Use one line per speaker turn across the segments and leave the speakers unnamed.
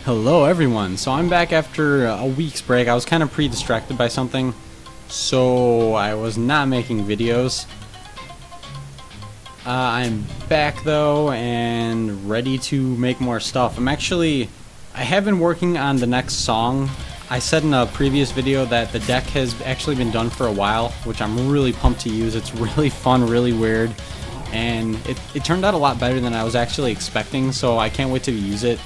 Hello everyone, so I'm back after a week's break. I was kind of pre-distracted by something, so I was not making videos. I'm back though and ready to make more stuff. I have been working on the next song. I said in a previous video that the deck has actually been done for a while, which I'm really pumped to use. It's really fun, really weird, and it turned out a lot better than I was actually expecting, so I can't wait to use it.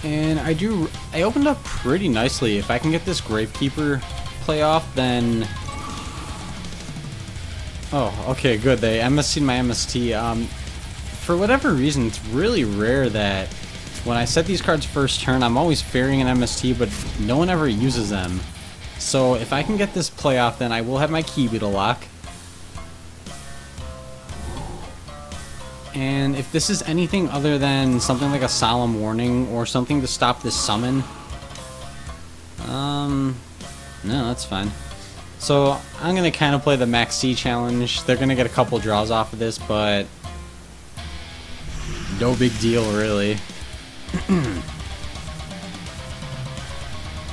And I opened up pretty nicely. If I can get this Gravekeeper play off, then... Oh, okay, good. They MSC'd my MST. For whatever reason, it's really rare that when I set these cards first turn, I'm always fearing an MST, but no one ever uses them. So if I can get this play off, then I will have my Key Beetle lock. And if this is anything other than something like a Solemn Warning or something to stop this summon, no, that's fine. So I'm gonna kind of play the Max C challenge. They're gonna get a couple draws off of this, but no big deal really.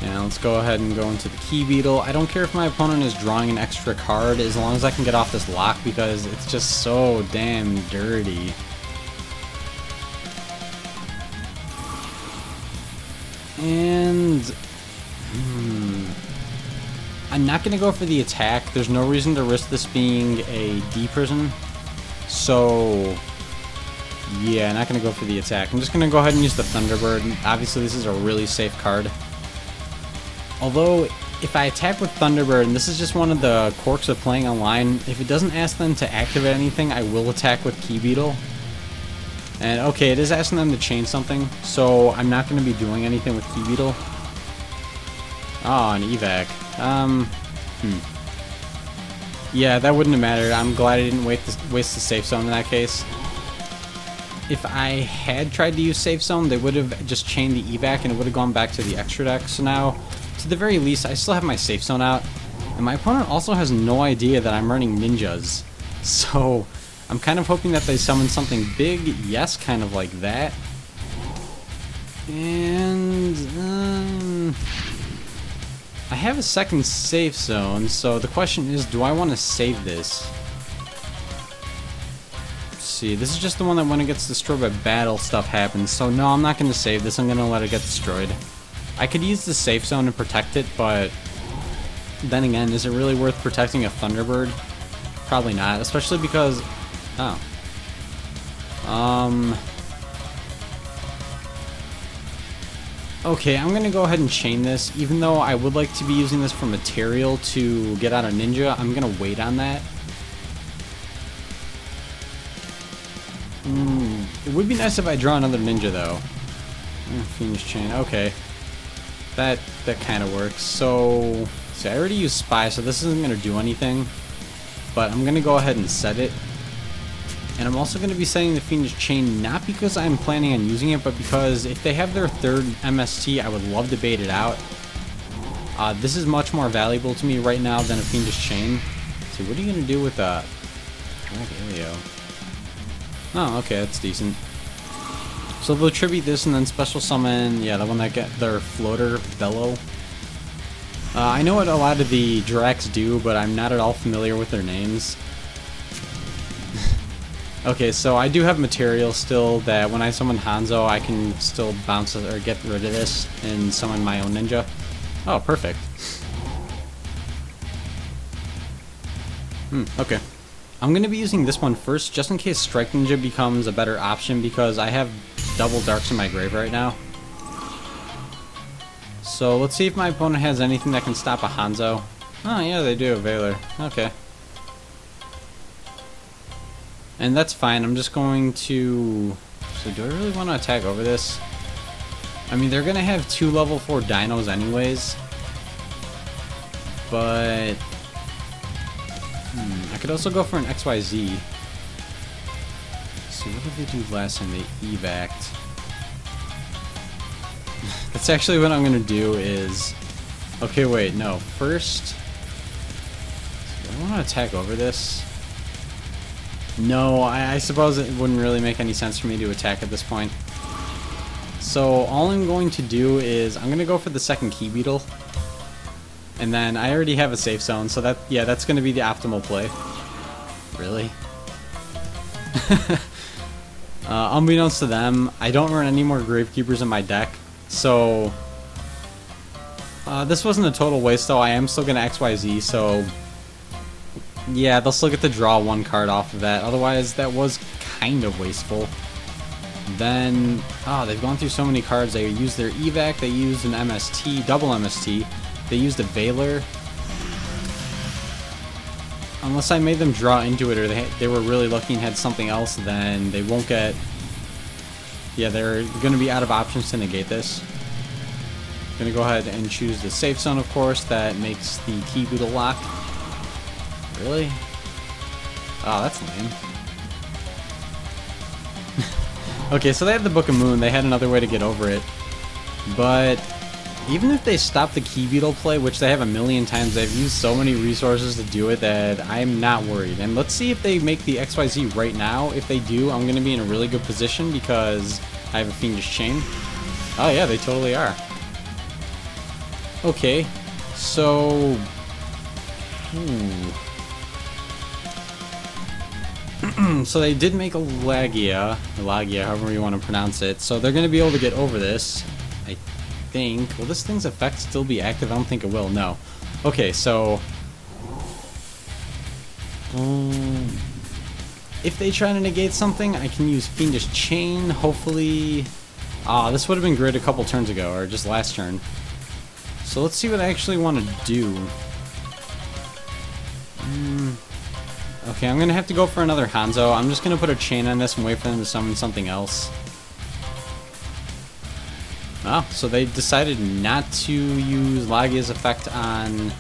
Yeah, let's go ahead and go into the Key Beetle. I don't care if my opponent is drawing an extra card as long as I can get off this lock, because it's just so damn dirty. And I'm not going to go for the attack. There's no reason to risk this being a D-Prison. So yeah, not going to go for the attack. I'm just going to go ahead and use the Thunderbird. Obviously this is a really safe card. Although, if I attack with Thunderbird, and this is just one of the quirks of playing online, if it doesn't ask them to activate anything, I will attack with Key Beetle. And okay, it is asking them to chain something, so I'm not going to be doing anything with Key Beetle. Oh, an evac. Yeah, that wouldn't have mattered. I'm glad I didn't waste the safe zone in that case. If I had tried to use safe zone, they would have just chained the evac and it would have gone back to the extra deck. So now, to the very least, I still have my safe zone out. And my opponent also has no idea that I'm running ninjas. So I'm kind of hoping that they summon something big. Yes, kind of like that. And I have a second safe zone, so the question is, do I want to save this? Let's see, this is just the one that when it gets destroyed by battle, stuff happens. So no, I'm not going to save this. I'm going to let it get destroyed. I could use the safe zone and protect it, but then again, is it really worth protecting a Thunderbird? Probably not, especially because... Oh. Okay, I'm gonna go ahead and chain this. Even though I would like to be using this for material to get out a ninja, I'm gonna wait on that. It would be nice if I draw another ninja though. Fiendish Chain, okay. That kind of works. So, see, I already used Spy, so this isn't gonna do anything. But I'm gonna go ahead and set it. And I'm also going to be setting the Fiendish Chain not because I'm planning on using it, but because if they have their third MST, I would love to bait it out. This is much more valuable to me right now than a Fiendish Chain. So what are you going to do with Drag Elio? Oh, okay, that's decent. So they'll tribute this and then special summon, yeah, the one that get their floater, Bellow. I know what a lot of the Jurracs do, but I'm not at all familiar with their names. Okay, so I do have material still that when I summon Hanzo, I can still bounce or get rid of this and summon my own ninja. Oh, perfect. Okay. I'm going to be using this one first, just in case Strike Ninja becomes a better option, because I have double darks in my grave right now. So let's see if my opponent has anything that can stop a Hanzo. Oh, yeah, they do, Valor. Okay. And that's fine. I'm just going to... So do I really want to attack over this? I mean, they're going to have 2 level 4 dinos anyways. But... I could also go for an XYZ. So what did they do last time? They evac'd. That's actually what I'm going to do is... Okay, wait, no. First... Do I want to attack over this? No, I suppose it wouldn't really make any sense for me to attack at this point. So all I'm going to do is I'm going to go for the second Key Beetle. And then I already have a safe zone, so that, yeah, that's going to be the optimal play. Really? Unbeknownst to them, I don't run any more Gravekeepers in my deck, so this wasn't a total waste though. I am still going to XYZ, so yeah, they'll still get to draw one card off of that. Otherwise, that was kind of wasteful. Then, they've gone through so many cards. They used their evac, they used an MST, double MST, they used a Veiler. Unless I made them draw into it, or they were really lucky and had something else, then they won't get... Yeah, they're going to be out of options to negate this. Going to go ahead and choose the safe zone, of course. That makes the Key Beetle lock. Really? Oh, that's lame. Okay, so they had the Book of Moon. They had another way to get over it. But even if they stop the Key Beetle play, which they have a million times, they've used so many resources to do it that I'm not worried. And let's see if they make the XYZ right now. If they do, I'm going to be in a really good position because I have a Fiendish Chain. Oh yeah, they totally are. Okay, so... So they did make a Lagia, however you want to pronounce it. So they're going to be able to get over this, I think. Will this thing's effect still be active? I don't think it will, no. Okay, so... if they try to negate something, I can use Fiendish Chain, hopefully... this would have been great a couple turns ago, or just last turn. So let's see what I actually want to do. Okay, I'm going to have to go for another Hanzo. I'm just going to put a chain on this and wait for them to summon something else. Oh, so they decided not to use Lagia's effect on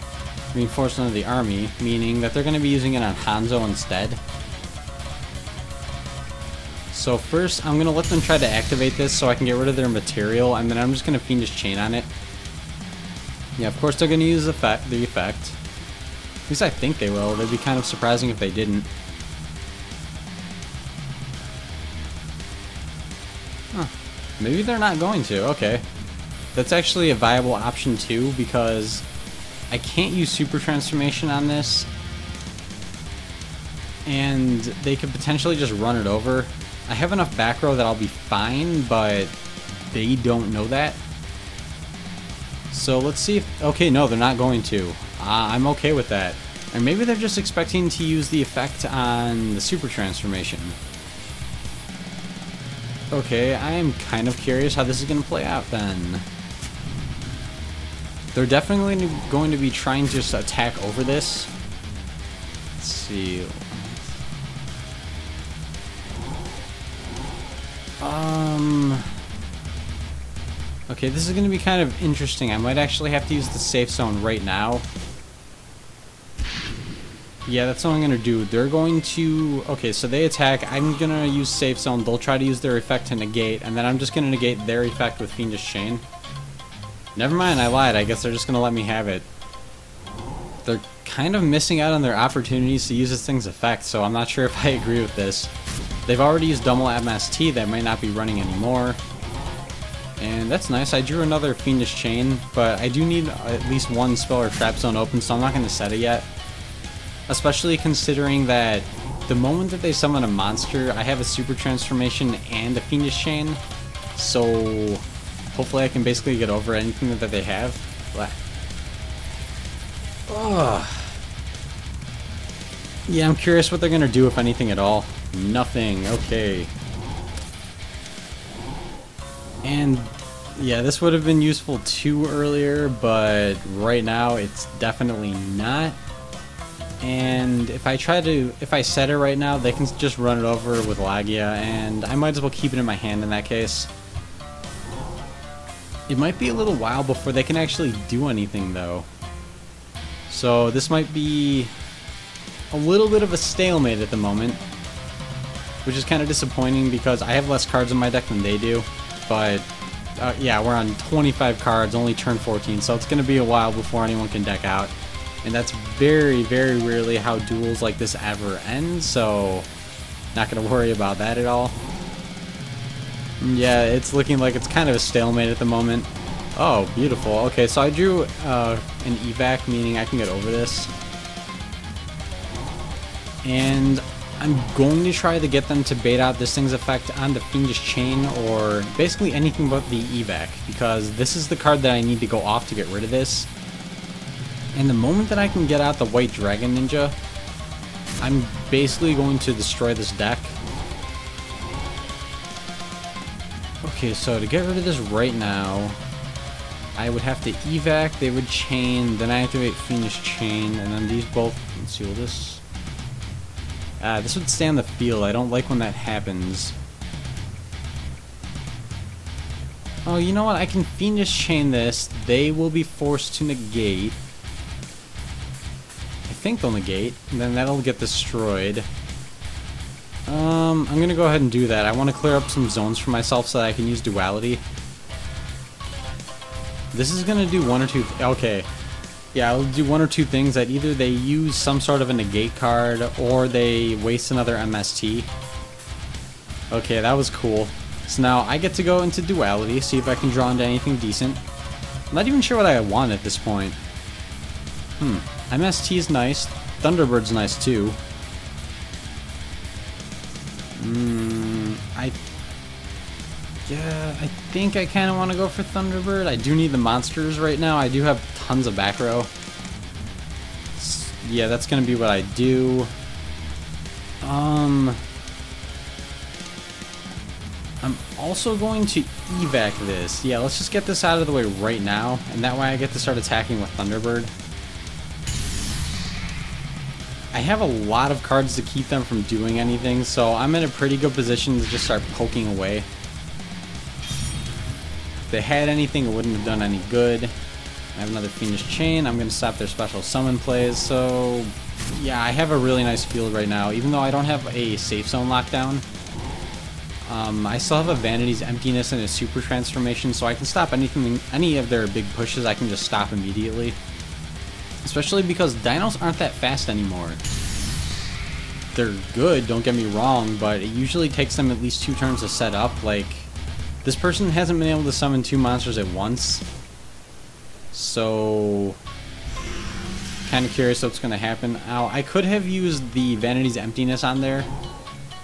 reinforcement of the army, meaning that they're going to be using it on Hanzo instead. So first, I'm going to let them try to activate this so I can get rid of their material, and then I'm just going to Fiendish Chain on it. Yeah, of course they're going to use the effect. At least I think they will. It'd be kind of surprising if they didn't. Huh. Maybe they're not going to. Okay. That's actually a viable option too, because I can't use Super Transformation on this. And they could potentially just run it over. I have enough back row that I'll be fine, but they don't know that. So let's see if... Okay, no, they're not going to. I'm okay with that. Or maybe they're just expecting to use the effect on the Super Transformation. Okay, I am kind of curious how this is going to play out then. They're definitely going to be trying to just attack over this. Let's see... Okay, this is going to be kind of interesting. I might actually have to use the safe zone right now. Yeah, that's what I'm going to do. They're going to... Okay, so they attack. I'm going to use safe zone. They'll try to use their effect to negate, and then I'm just going to negate their effect with Fiendish Chain. Never mind, I lied. I guess they're just going to let me have it. They're kind of missing out on their opportunities to use this thing's effect, so I'm not sure if I agree with this. They've already used double MST that might not be running anymore. And that's nice. I drew another Fiendish Chain, but I do need at least one spell or trap zone open, so I'm not going to set it yet. Especially considering that the moment that they summon a monster, I have a Super Transformation and a Fiendish Chain. So hopefully I can basically get over anything that they have. Ugh. Yeah, I'm curious what they're going to do, if anything at all. Nothing. Okay. And yeah, this would have been useful too earlier, but right now it's definitely not. And if I set it right now, they can just run it over with Lagia, and I might as well keep it in my hand in that case. It might be a little while before they can actually do anything though. So this might be a little bit of a stalemate at the moment, which is kind of disappointing because I have less cards in my deck than they do. But yeah, we're on 25 cards, only turn 14, so it's going to be a while before anyone can deck out. And that's very, very rarely how duels like this ever end, so not going to worry about that at all. Yeah, it's looking like it's kind of a stalemate at the moment. Oh, beautiful. Okay, so I drew an evac, meaning I can get over this. And I'm going to try to get them to bait out this thing's effect on the Fiendish Chain, or basically anything but the evac, because this is the card that I need to go off to get rid of this. And the moment that I can get out the White Dragon Ninja, I'm basically going to destroy this deck. Okay, so to get rid of this right now, I would have to evac, they would chain, then I activate Fiendish Chain, and then these both, let's see, will this... this would stay on the field. I don't like when that happens. Oh, you know what? I can Fiendish Chain this. They will be forced to negate. I think they'll negate, and then that'll get destroyed. I'm gonna go ahead and do that. I want to clear up some zones for myself so that I can use Duality. This is gonna do one or two... Okay. Yeah, I'll do one or two things, that either they use some sort of a negate card or they waste another MST. Okay, that was cool. So now I get to go into Duality, see if I can draw into anything decent. I'm not even sure what I want at this point. MST is nice. Thunderbird's nice too. I think I kind of want to go for Thunderbird. I do need the monsters right now. I do have tons of back row. Yeah, that's going to be what I do. I'm also going to evac this. Yeah, let's just get this out of the way right now, and that way I get to start attacking with Thunderbird. I have a lot of cards to keep them from doing anything, so I'm in a pretty good position to just start poking away. If they had anything, it wouldn't have done any good. I have another Fiendish Chain. I'm going to stop their special summon plays, so yeah, I have a really nice field right now. Even though I don't have a safe zone lockdown, I still have a Vanity's Emptiness and a Super Transformation, so I can stop anything, any of their big pushes. I can just stop immediately. Especially because dinos aren't that fast anymore. They're good, don't get me wrong, but it usually takes them at least 2 turns to set up. Like, this person hasn't been able to summon 2 monsters at once. So, kind of curious what's going to happen. Now, I could have used the Vanity's Emptiness on there,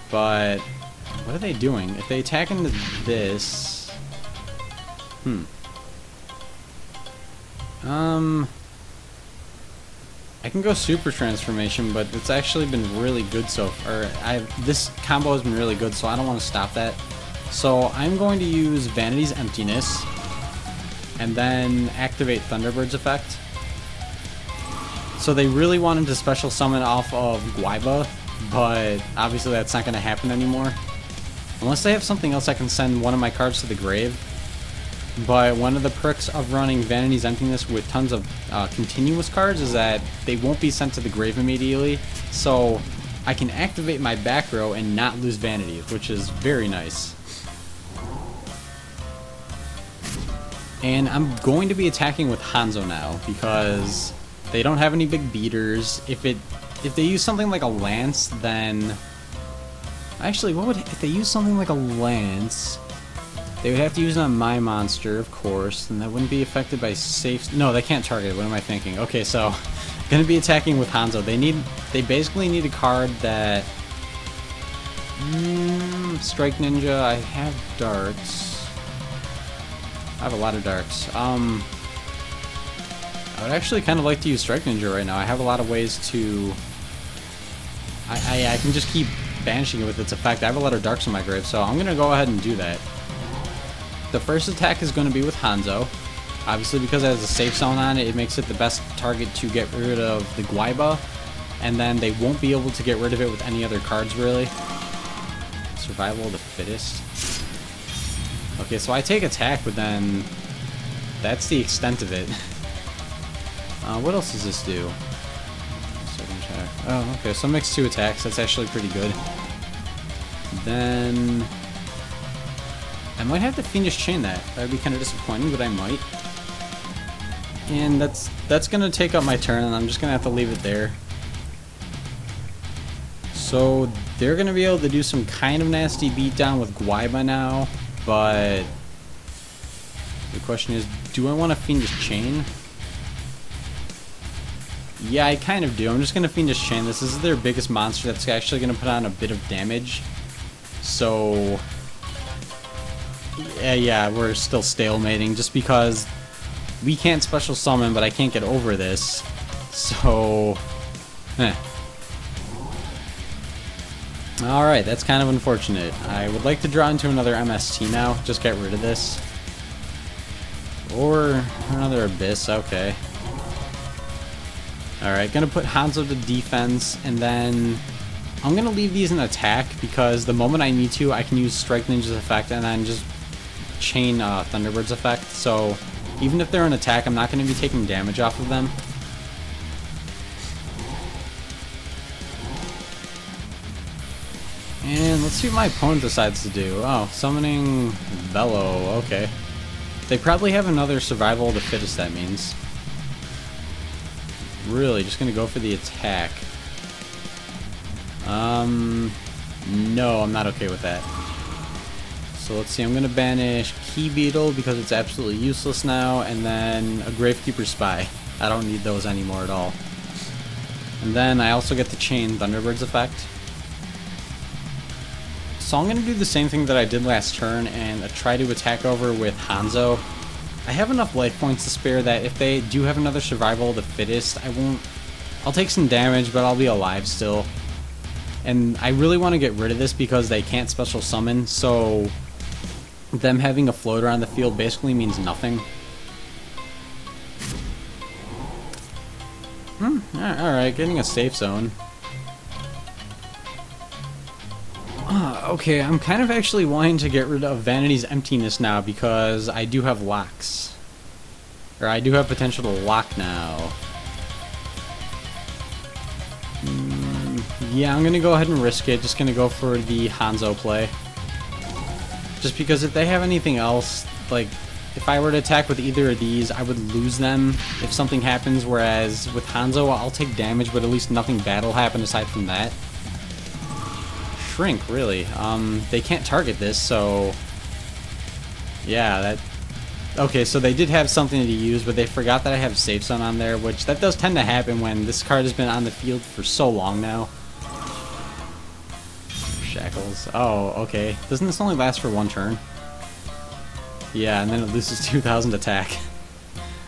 but what are they doing? If they attack into this... I can go Super Transformation, but it's actually been really good so far. This combo has been really good, so I don't want to stop that. So I'm going to use Vanity's Emptiness, and then activate Thunderbird's effect. So they really wanted to special summon off of Guaiba, but obviously that's not going to happen anymore. Unless they have something else, I can send one of my cards to the grave. But one of the perks of running Vanity's Emptiness with tons of continuous cards is that they won't be sent to the grave immediately. So I can activate my back row and not lose Vanity, which is very nice. And I'm going to be attacking with Hanzo now because they don't have any big beaters. If they use something like a Lance, then... Actually, if they use something like a Lance... They would have to use it on my monster, of course, and that wouldn't be affected by safe... No, they can't target it. What am I thinking? Okay, so... Gonna be attacking with Hanzo. They basically need a card that... Strike Ninja. I have darts. I have a lot of darts. I would actually kind of like to use Strike Ninja right now. I have a lot of ways to... I can just keep banishing it with its effect. I have a lot of darks in my grave, so I'm gonna go ahead and do that. The first attack is going to be with Hanzo. Obviously, because it has a safe zone on it, it makes it the best target to get rid of the Guaiba. And then they won't be able to get rid of it with any other cards, really. Survival of the fittest. Okay, so I take attack, but then that's the extent of it. What else does this do? Second attack. Oh, okay, so it makes 2 attacks. That's actually pretty good. Then... I might have to Fiendish Chain that. That would be kind of disappointing, but I might. And that's going to take up my turn, and I'm just going to have to leave it there. So they're going to be able to do some kind of nasty beatdown with Guaiba now. but the question is, do I want to Fiendish Chain? Yeah, I kind of do. I'm just going to Fiendish Chain. This is their biggest monster that's actually going to put on a bit of damage. So, yeah, we're still stalemating just because we can't special summon, but I can't get over this. So, Alright, that's kind of unfortunate. I would like to draw into another MST now. Just get rid of this. Or another Abyss, okay. Alright, gonna put Hanzo to defense, and then I'm gonna leave these in attack, because the moment I need to, I can use Strike Ninja's effect and then just chain Thunderbird's effect. So even if they're in attack, I'm not gonna be taking damage off of them. And let's see what my opponent decides to do. Oh, summoning Bellow, okay. They probably have another Survival of the Fittest, that means. Really, just gonna go for the attack. No, I'm not okay with that. So let's see, I'm gonna banish Key Beetle because it's absolutely useless now, and then a Gravekeeper Spy. I don't need those anymore at all. And then I also get to chain Thunderbird's effect. So I'm gonna do the same thing that I did last turn and try to attack over with Hanzo. I have enough life points to spare that if they do have another Survival of the Fittest, I'll take some damage, but I'll be alive still. And I really want to get rid of this because they can't special summon, so them having a floater on the field basically means nothing. Alright, getting a safe zone. Okay, I'm kind of actually wanting to get rid of Vanity's Emptiness now because I do have locks. Or I do have potential to lock now. Yeah, I'm gonna go ahead and risk it. Just gonna go for the Hanzo play. Just because if they have anything else, like, if I were to attack with either of these, I would lose them if something happens, whereas with Hanzo, I'll take damage, but at least nothing bad will happen aside from that. Shrink, really. They can't target this, so... Yeah, that... Okay, so they did have something to use, but they forgot that I have Safe Zone on there, which that does tend to happen when this card has been on the field for so long now. Shackles. Oh, okay. Doesn't this only last for one turn? Yeah, and then it loses 2,000 attack.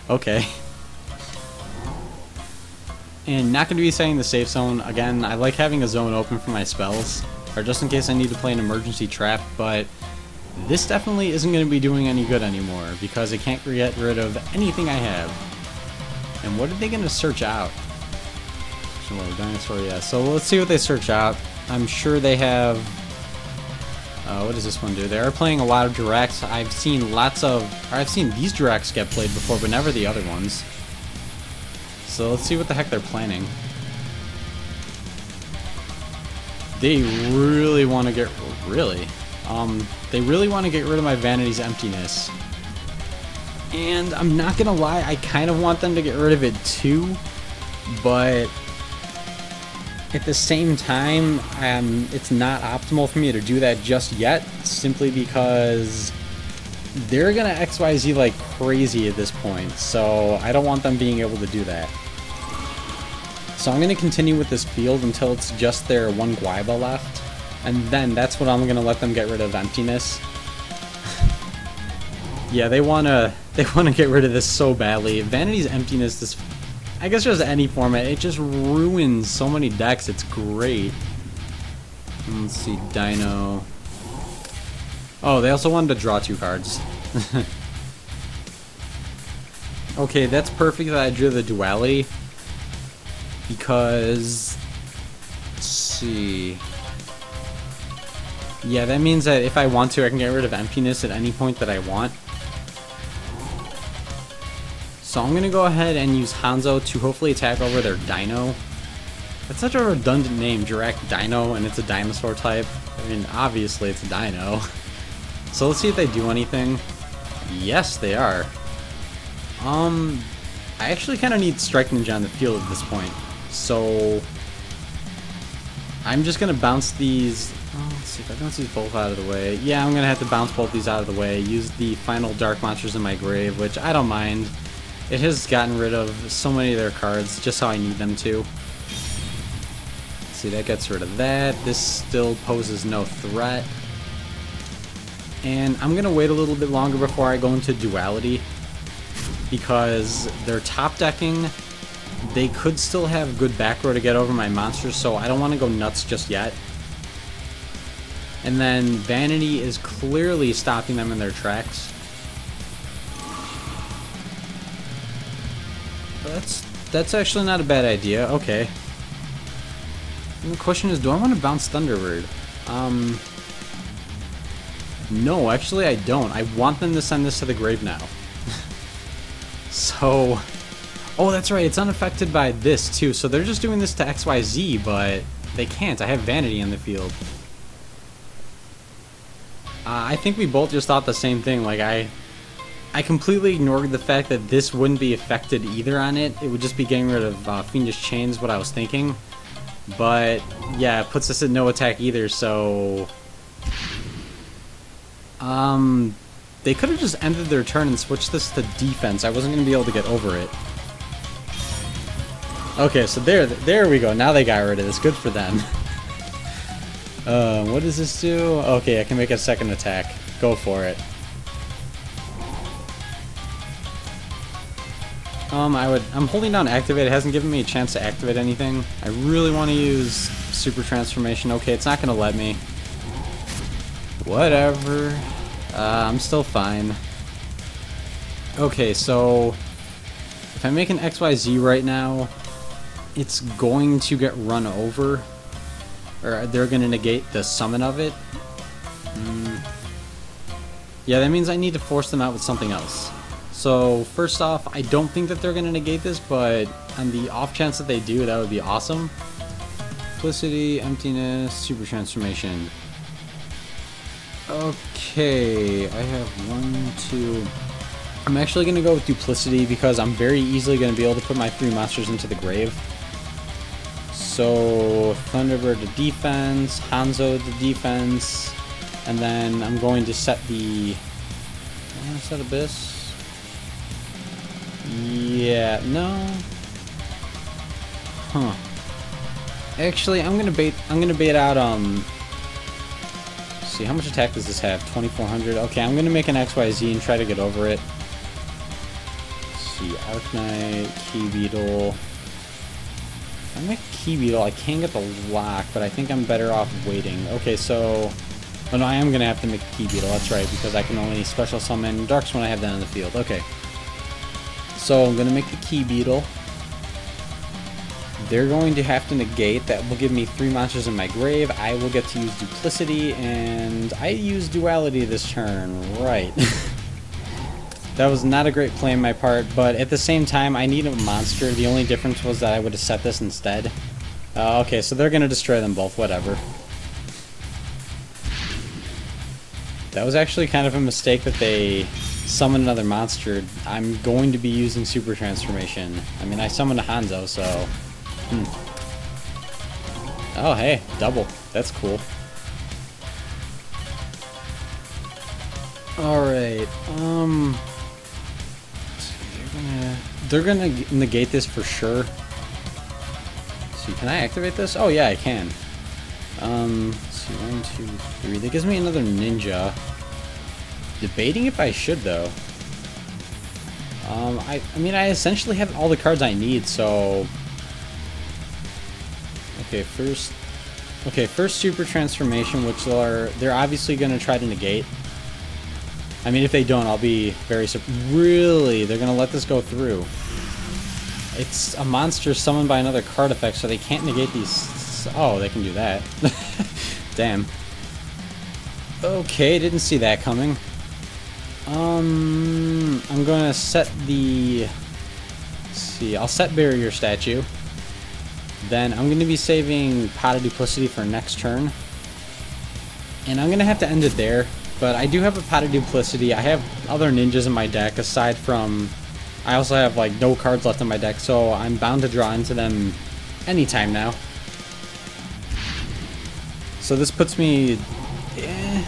Okay. And not going to be setting the Safe Zone. Again, I like having a zone open for my spells, or just in case I need to play an emergency trap, but this definitely isn't going to be doing any good anymore because I can't get rid of anything I have. And what are they going to search out? Dinosaur, yeah. So let's see what they search out. I'm sure they have... what does this one do? They are playing a lot of Jurracs. I've seen these Jurracs get played before, but never the other ones. So let's see what the heck they're planning. They really want to get... Really? They really want to get rid of my Vanity's Emptiness. And I'm not gonna lie, I kind of want them to get rid of it too, but at the same time, it's not optimal for me to do that just yet, simply because they're gonna XYZ like crazy at this point, so I don't want them being able to do that. So I'm gonna continue with this field until it's just their one Guaiba left. And then that's when I'm gonna let them get rid of Emptiness. Yeah, they wanna get rid of this so badly. Vanity's Emptiness, I guess just any format, it just ruins so many decks. It's great. Let's see, Dino. Oh, they also wanted to draw 2 cards. Okay, that's perfect that I drew the Duality. Because... Let's see... Yeah, that means that if I want to, I can get rid of Emptiness at any point that I want. So I'm going to go ahead and use Hanzo to hopefully attack over their Dino. That's such a redundant name, Jurrac Dino, and it's a dinosaur type. I mean, obviously it's a dino. So let's see if they do anything. Yes, they are. I actually kind of need Strike Ninja on the field at this point. So I'm just going to bounce these Let's see if I bounce these both out of the way. Yeah, I'm gonna have to bounce both these out of the way. Use the final dark monsters in my grave, which I don't mind. It has gotten rid of so many of their cards, just how I need them to. Let's see, that gets rid of that. This still poses no threat. And I'm gonna wait a little bit longer before I go into duality, because they're top decking. They could still have good back row to get over my monsters, so I don't want to go nuts just yet. And then Vanity is clearly stopping them in their tracks. That's actually not a bad idea. Okay. And the question is, do I want to bounce Thunderbird? No, actually I don't. I want them to send this to the grave now. So... Oh, that's right, it's unaffected by this too, so they're just doing this to XYZ, but they can't. I have Vanity in the field. I think we both just thought the same thing. Like, I completely ignored the fact that this wouldn't be affected either on it. It would just be getting rid of Fiendish Chains, what I was thinking. But, yeah, it puts us at no attack either, so... They could have just ended their turn and switched this to defense. I wasn't going to be able to get over it. Okay, so there we go. Now they got rid of this. Good for them. What does this do? Okay, I can make a second attack. Go for it. I'm holding down activate. It hasn't given me a chance to activate anything. I really want to use super transformation. Okay, it's not gonna let me. Whatever. I'm still fine. Okay, so if I make an XYZ right now, it's going to get run over. Or they're going to negate the summon of it. Yeah, that means I need to force them out with something else. So, first off, I don't think that they're going to negate this, but on the off chance that they do, that would be awesome. Duplicity, emptiness, super transformation. Okay, I have 1, 2... I'm actually going to go with duplicity because I'm very easily going to be able to put my 3 monsters into the grave. So, Thunderbird to defense, Hanzo to defense, and then I'm going to set the... set Abyss? Yeah, no. Huh. Actually, I'm gonna bait out, let's see, how much attack does this have? 2400. Okay, I'm gonna make an XYZ and try to get over it. Let's see, Arknight, Key Beetle. If I make Key Beetle, I can get the lock, but I think I'm better off waiting. Okay, so... Oh no, I am going to have to make a Key Beetle, that's right, because I can only special summon Darks when I have that in the field. Okay. So I'm going to make the Key Beetle. They're going to have to negate. That will give me 3 monsters in my grave. I will get to use Duplicity, and I use Duality this turn. Right. That was not a great play on my part, but at the same time, I need a monster. The only difference was that I would have set this instead. Okay, so they're going to destroy them both, whatever. That was actually kind of a mistake that they summoned another monster. I'm going to be using Super Transformation. I mean, I summoned a Hanzo, so... Oh, hey, double. That's cool. Alright, they're gonna negate this for sure. See, can I activate this? Oh yeah, I can. Let's see, 1, 2, 3. That gives me another ninja. Debating if I should though. I mean, I essentially have all the cards I need, so. Okay, first Super Transformation, which they're obviously gonna try to negate. I mean, if they don't, I'll be very Really? They're gonna let this go through? It's a monster summoned by another card effect, so they can't negate these... Oh, they can do that. Damn. Okay, didn't see that coming. I'm gonna set the... Let's see, I'll set Barrier Statue. Then I'm gonna be saving Pot of Duplicity for next turn. And I'm gonna have to end it there. But I do have a Pot of Duplicity. I have other ninjas in my deck aside from... I also have like no cards left in my deck, so I'm bound to draw into them anytime now. So this puts me...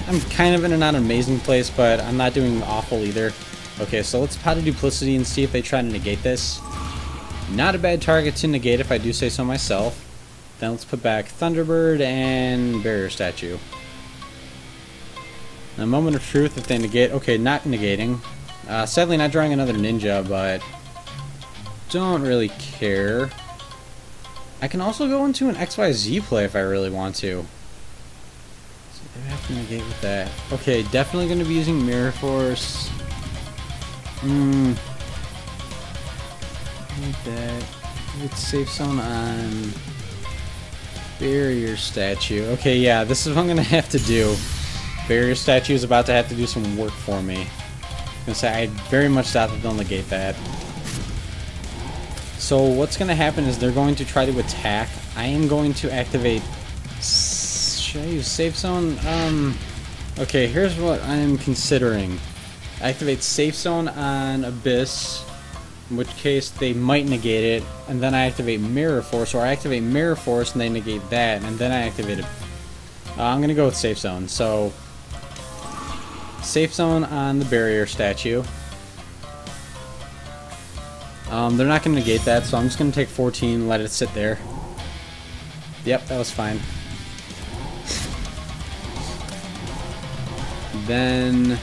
I'm kind of in a not amazing place, but I'm not doing awful either. Okay, so let's pot a duplicity and see if they try to negate this. Not a bad target to negate if I do say so myself. Then let's put back Thunderbird and Barrier Statue. A moment of truth if they negate. Okay, not negating. Sadly not drawing another ninja, but don't really care. I can also go into an XYZ play if I really want to. So they have to negate with that. Okay, definitely going to be using Mirror Force. Like that. It's safe zone on Barrier Statue. Okay, yeah, this is what I'm going to have to do. Barrier Statue is about to have to do some work for me. I'm going to say I very much doubt that they'll negate that. So what's going to happen is they're going to try to attack. I am going to activate... Should I use Safe Zone? Okay, here's what I am considering. Activate Safe Zone on Abyss, in which case they might negate it, and then I activate Mirror Force, or I activate Mirror Force and they negate that, and then I activate it. I'm going to go with Safe Zone. So, Safe Zone on the Barrier Statue. They're not going to negate that, so I'm just going to take 14 and let it sit there. Yep, that was fine. Then...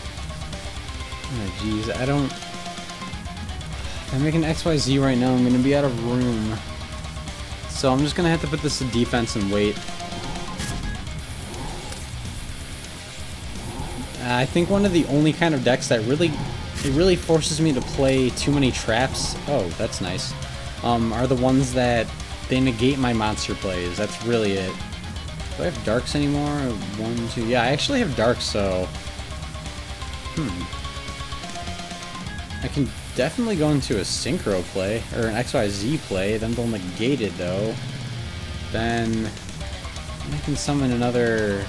Oh, jeez, I don't... If I make an XYZ right now, I'm going to be out of room. So I'm just going to have to put this to defense and wait. I think one of the only kind of decks that really forces me to play too many traps, oh, that's nice, are the ones that they negate my monster plays. That's really it. Do I have darks anymore? 1, 2, yeah, I actually have darks, so... I can definitely go into a synchro play, or an XYZ play, then they'll negate it though. Then I can summon another...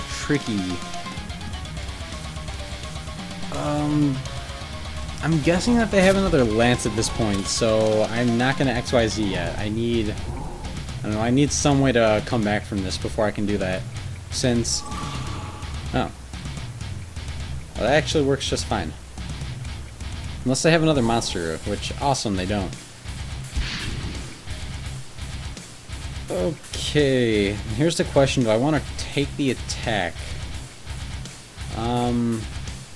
Tricky. I'm guessing that they have another Lance at this point, so I'm not going to XYZ yet. I don't know, I need some way to come back from this before I can do that. Since... Oh. Well, that actually works just fine. Unless they have another monster, which, awesome, they don't. Okay, here's the question, do I want to take the attack?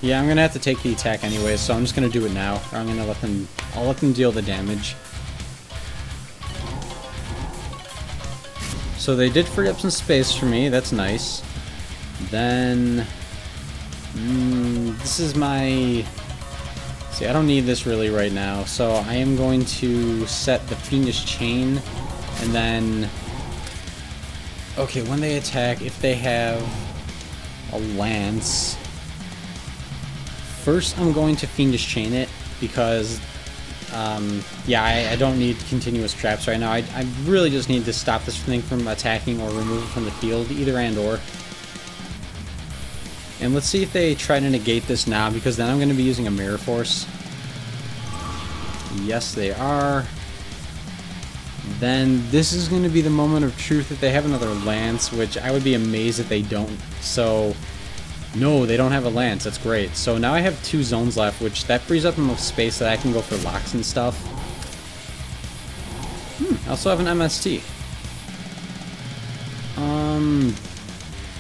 Yeah, I'm gonna have to take the attack anyway, so I'm just gonna do it now. Or I'm gonna I'll let them deal the damage. So they did free up some space for me, that's nice. Then... this is my... See, I don't need this really right now, so I am going to set the Fiendish Chain, and then... Okay, when they attack, if they have a Lance... First, I'm going to Fiendish Chain it, because... yeah, I don't need continuous traps right now. I really just need to stop this thing from attacking or remove it from the field, either and or. And let's see if they try to negate this now, because then I'm going to be using a Mirror Force. Yes, they are. Then this is going to be the moment of truth if they have another Lance, which I would be amazed if they don't. So, no, they don't have a Lance. That's great. So now I have 2 zones left, which that frees up enough space that I can go for locks and stuff. I also have an MST.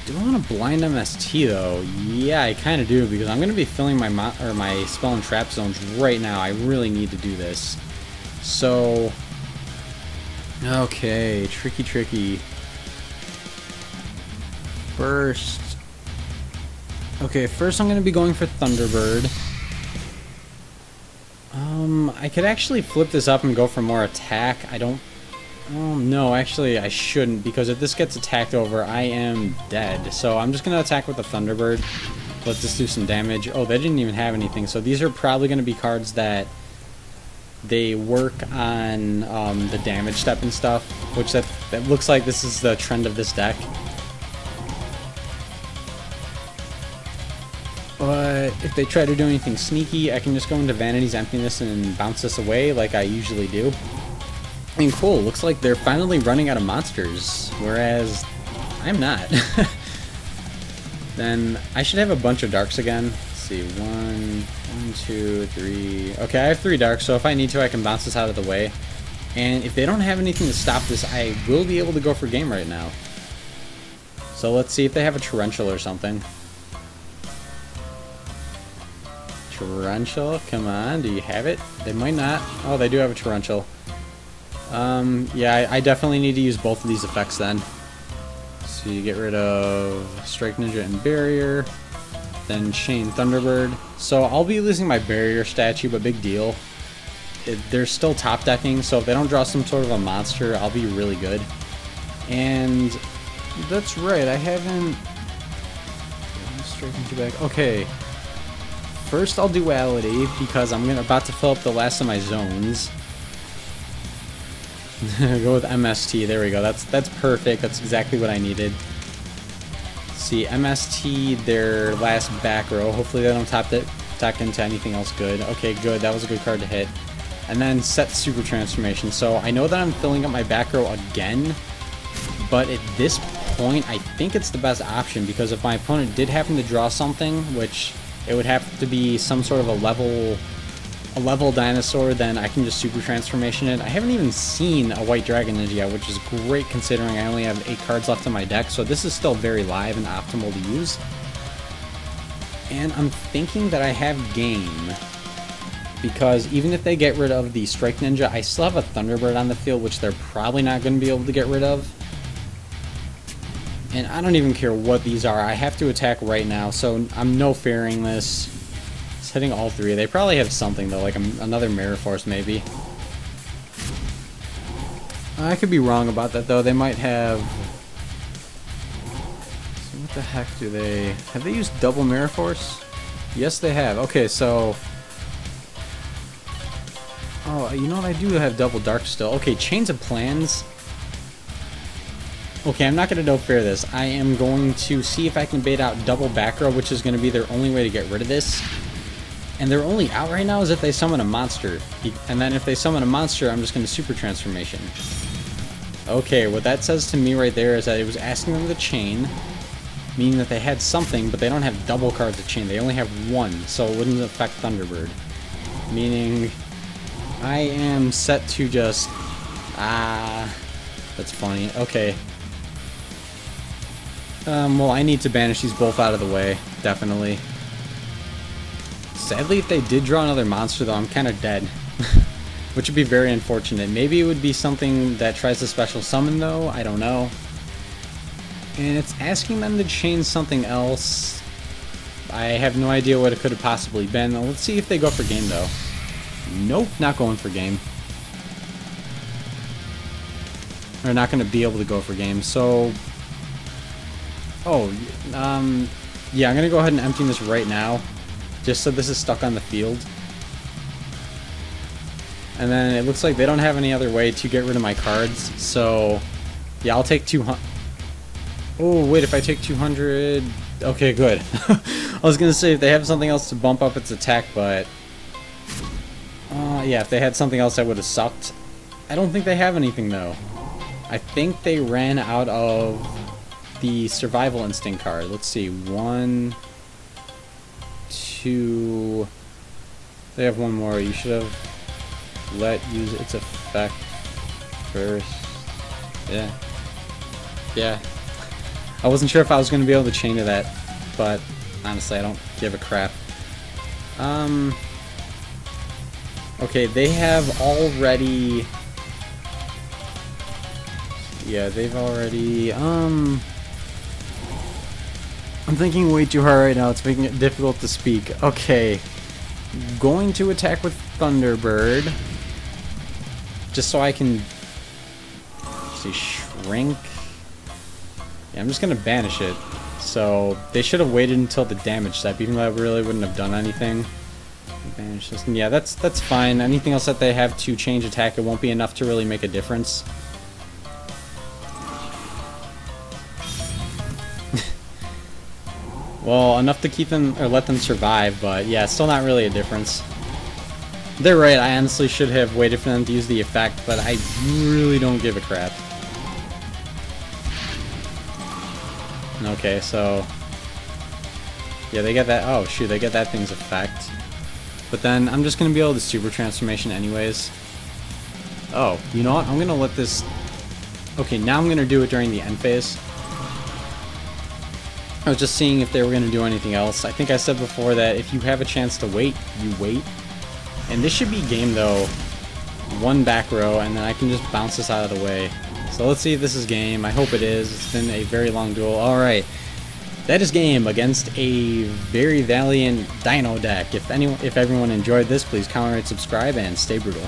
Do I want to blind MST though? Yeah, I kind of do, because I'm going to be filling my spell and trap zones right now. I really need to do this. So, okay, tricky. First, okay, first I'm going to be going for Thunderbird. I could actually flip this up and go for more attack. No, actually I shouldn't, because if this gets attacked over, I am dead. So I'm just going to attack with the Thunderbird. Let this do some damage. Oh, they didn't even have anything, so these are probably going to be cards that they work on the damage step and stuff, which that looks like this is the trend of this deck. But if they try to do anything sneaky, I can just go into Vanity's Emptiness and bounce this away like I usually do. I mean, cool. Looks like they're finally running out of monsters, whereas I'm not. Then I should have a bunch of darks again. Let's see, one, two, three. Okay, I have 3 darks, so if I need to, I can bounce this out of the way. And if they don't have anything to stop this, I will be able to go for game right now. So let's see if they have a torrential or something. Torrential, come on, do you have it? They might not. Oh, they do have a torrential. Yeah, I definitely need to use both of these effects then. So you get rid of Strike Ninja and Barrier, then Chain Thunderbird. So I'll be losing my Barrier statue, but big deal. They're still top decking, so if they don't draw some sort of a monster, I'll be really good. And that's right, I haven't... Strike Ninja back. Okay. First I'll Duality, because I'm about to fill up the last of my zones. Go with MST, there we go, that's perfect, that's exactly what I needed. See, MST, their last back row, hopefully they don't tack into anything else good. Okay, good, that was a good card to hit. And then set Super Transformation, so I know that I'm filling up my back row again, but at this point, I think it's the best option, because if my opponent did happen to draw something, which it would have to be some sort of a level dinosaur, then I can just Super Transformation it. I haven't even seen a White Dragon Ninja yet, which is great considering I only have 8 cards left in my deck, so this is still very live and optimal to use. And I'm thinking that I have game, because even if they get rid of the Strike Ninja, I still have a Thunderbird on the field, which they're probably not going to be able to get rid of. And I don't even care what these are, I have to attack right now, so I'm no fearing this. It's hitting all 3. They probably have something though, like another Mirror Force maybe. I could be wrong about that though, they might have... So what the heck do they... Have they used double Mirror Force? Yes they have, okay so... Oh, you know what, I do have double Dark still. Okay, Chains of Plans... Okay, I'm not going to no fair this. I am going to see if I can bait out double back row, which is going to be their only way to get rid of this. And their only out right now is if they summon a monster. And then if they summon a monster, I'm just going to Super Transformation. Okay, what that says to me right there is that it was asking them to chain, meaning that they had something, but they don't have double cards to chain. They only have 1, so it wouldn't affect Thunderbird. Meaning, I am set to just... that's funny. Okay. Well, I need to banish these both out of the way, definitely. Sadly, if they did draw another monster, though, I'm kind of dead. Which would be very unfortunate. Maybe it would be something that tries to special summon, though. I don't know. And it's asking them to chain something else. I have no idea what it could have possibly been. Let's see if they go for game, though. Nope, not going for game. They're not going to be able to go for game, so... Oh, yeah, I'm going to go ahead and empty this right now, just so this is stuck on the field. And then it looks like they don't have any other way to get rid of my cards, so yeah, I'll take 200. Oh, wait, if I take 200... Okay, good. I was going to say if they have something else to bump up its attack, but... yeah, if they had something else that would have sucked. I don't think they have anything, though. I think they ran out of... the Survival Instinct card. Let's see. 1, 2... They have one more. You should have let use its effect first. Yeah. Yeah. I wasn't sure if I was going to be able to chain to that, but honestly, I don't give a crap. Okay, they have already... Yeah, they've already... I'm thinking way too hard right now. It's making it difficult to speak. Okay. Going to attack with Thunderbird. Just so I can... see, shrink. Yeah, I'm just going to banish it. So, they should have waited until the damage step, even though I really wouldn't have done anything. Banish this. Yeah, that's fine. Anything else that they have to change attack, it won't be enough to really make a difference. Well, enough to keep them, or let them survive, but yeah, still not really a difference. They're right, I honestly should have waited for them to use the effect, but I really don't give a crap. Okay, so... yeah, they get that... oh, shoot, they get that thing's effect. But then, I'm just gonna be able to super transformation anyways. Oh, you know what? I'm gonna let this... okay, now I'm gonna do it during the end phase. I was just seeing if they were gonna do anything else. I think I said before that if you have a chance to wait, you wait. And this should be game, though. One back row, and then I can just bounce this out of the way. So let's see if this is game. I hope it is. It's been a very long duel. Alright. That is game against a very valiant Dino deck. If everyone enjoyed this, please comment, rate, subscribe, and stay brutal.